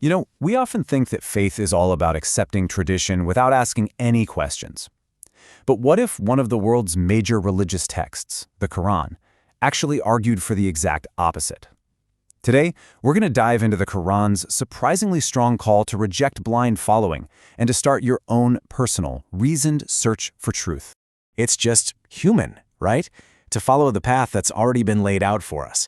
We often think that faith is all about accepting tradition without asking any questions. But what if one of the world's major religious texts, the Quran, actually argued for the exact opposite? Today, we're going to dive into the Quran's surprisingly strong call to reject blind following and to start your own personal, reasoned search for truth. It's just human, right? To follow the path that's already been laid out for us.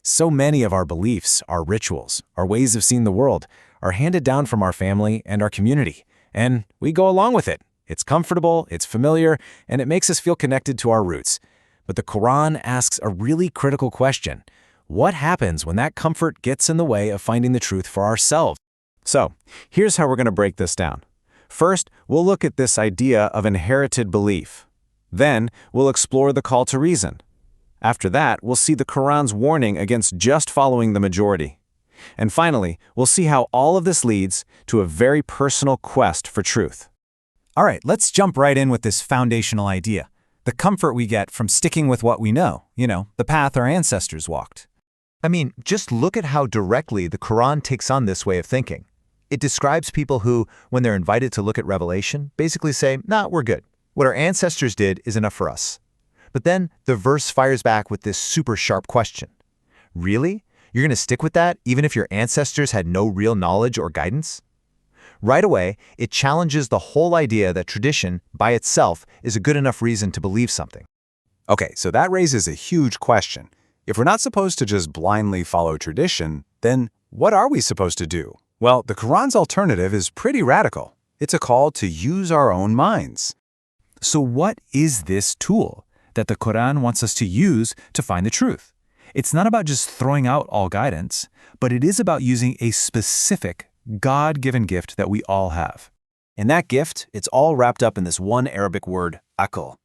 So many of our beliefs, our rituals, our ways of seeing the world are handed down from our family and our community, and we go along with it. It's comfortable, it's familiar, and it makes us feel connected to our roots. But the Quran asks a really critical question. What happens when that comfort gets in the way of finding the truth for ourselves? So, here's how we're going to break this down. First, we'll look at this idea of inherited belief. Then, we'll explore the call to reason. After that, we'll see the Quran's warning against just following the majority. And finally, we'll see how all of this leads to a very personal quest for truth. All right, let's jump right in with this foundational idea. The comfort we get from sticking with what we know, the path our ancestors walked. Just look at how directly the Quran takes on this way of thinking. It describes people who, when they're invited to look at Revelation, basically say, nah, we're good. What our ancestors did is enough for us. But then the verse fires back with this super sharp question. Really? You're going to stick with that even if your ancestors had no real knowledge or guidance? Right away, it challenges the whole idea that tradition, by itself, is a good enough reason to believe something. Okay, so that raises a huge question. If we're not supposed to just blindly follow tradition, then what are we supposed to do? Well, the Quran's alternative is pretty radical. It's a call to use our own minds. So what is this tool that the Quran wants us to use to find the truth? It's not about just throwing out all guidance, but it is about using a specific, God-given gift that we all have. And that gift, it's all wrapped up in this one Arabic word, aql.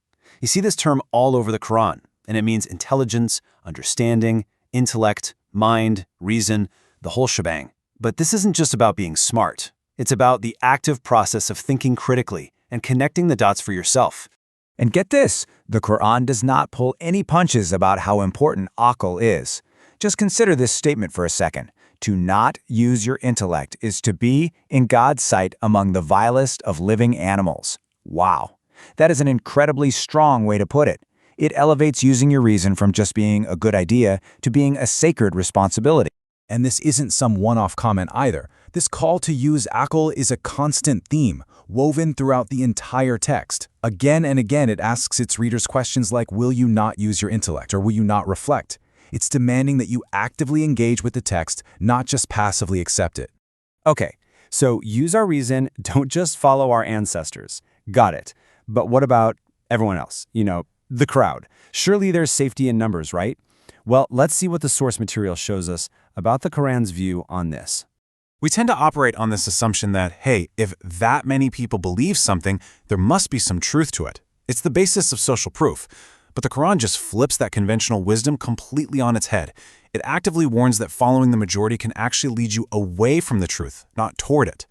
You see this term all over the Quran, and it means intelligence, understanding, intellect, mind, reason, the whole shebang. But this isn't just about being smart. It's about the active process of thinking critically and connecting the dots for yourself. And get this, the Quran does not pull any punches about how important aql is. Just consider this statement for a second. To not use your intellect is to be, in God's sight, among the vilest of living animals. Wow. That is an incredibly strong way to put it. It elevates using your reason from just being a good idea to being a sacred responsibility. And this isn't some one-off comment either. This call to use aql is a constant theme, woven throughout the entire text. Again and again, it asks its readers questions like, will you not use your intellect, or will you not reflect? It's demanding that you actively engage with the text, not just passively accept it. Okay, so use our reason, don't just follow our ancestors. Got it. But what about everyone else? The crowd. Surely there's safety in numbers, right? Well, let's see what the source material shows us about the Quran's view on this. We tend to operate on this assumption that, hey, if that many people believe something, there must be some truth to it. It's the basis of social proof. But the Quran just flips that conventional wisdom completely on its head. It actively warns that following the majority can actually lead you away from the truth, not toward it.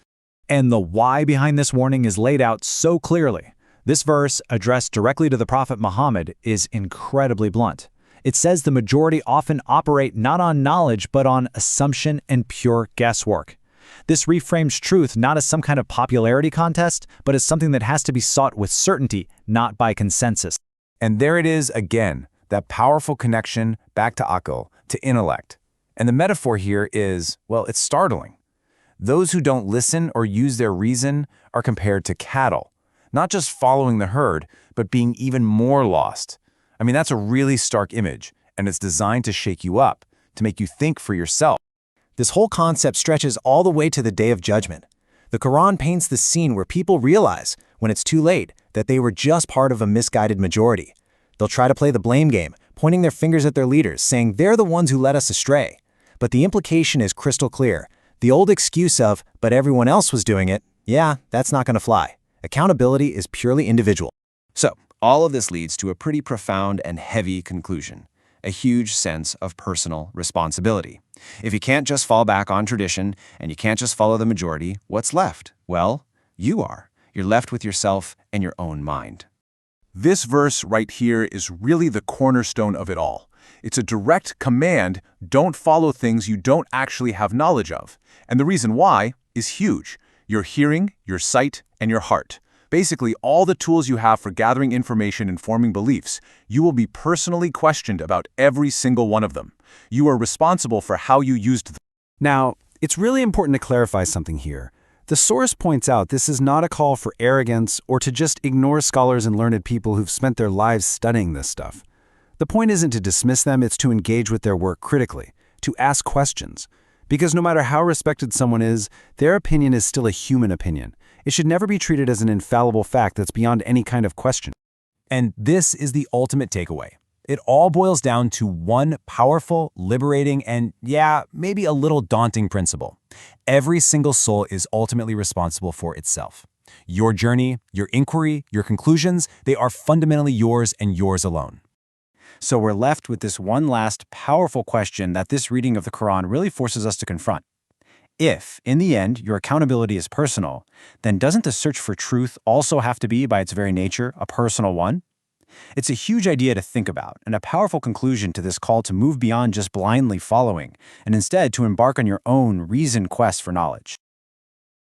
And the why behind this warning is laid out so clearly. This verse, addressed directly to the Prophet Muhammad, is incredibly blunt. It says the majority often operate not on knowledge, but on assumption and pure guesswork. This reframes truth not as some kind of popularity contest, but as something that has to be sought with certainty, not by consensus. And there it is again, that powerful connection back to aql, to intellect. And the metaphor here is, well, it's startling. Those who don't listen or use their reason are compared to cattle, not just following the herd, but being even more lost. That's a really stark image, and it's designed to shake you up, to make you think for yourself. This whole concept stretches all the way to the Day of Judgment. The Quran paints the scene where people realize, when it's too late, that they were just part of a misguided majority. They'll try to play the blame game, pointing their fingers at their leaders, saying they're the ones who led us astray. But the implication is crystal clear. The old excuse of, but everyone else was doing it, yeah, that's not going to fly. Accountability is purely individual. So, all of this leads to a pretty profound and heavy conclusion, a huge sense of personal responsibility. If you can't just fall back on tradition, and you can't just follow the majority, what's left? Well, you are. You're left with yourself and your own mind. This verse right here is really the cornerstone of it all. It's a direct command: don't follow things you don't actually have knowledge of. And the reason why is huge: your hearing, your sight, and your heart. Basically, all the tools you have for gathering information and forming beliefs. You will be personally questioned about every single one of them. You are responsible for how you used them. Now, it's really important to clarify something here. The source points out this is not a call for arrogance or to just ignore scholars and learned people who've spent their lives studying this stuff. The point isn't to dismiss them, it's to engage with their work critically, to ask questions. Because no matter how respected someone is, their opinion is still a human opinion. It should never be treated as an infallible fact that's beyond any kind of question. And this is the ultimate takeaway. It all boils down to one powerful, liberating, and yeah, maybe a little daunting principle. Every single soul is ultimately responsible for itself. Your journey, your inquiry, your conclusions, they are fundamentally yours and yours alone. So we're left with this one last powerful question that this reading of the Quran really forces us to confront. If, in the end, your accountability is personal, then doesn't the search for truth also have to be, by its very nature, a personal one? It's a huge idea to think about, and a powerful conclusion to this call to move beyond just blindly following, and instead to embark on your own reasoned quest for knowledge.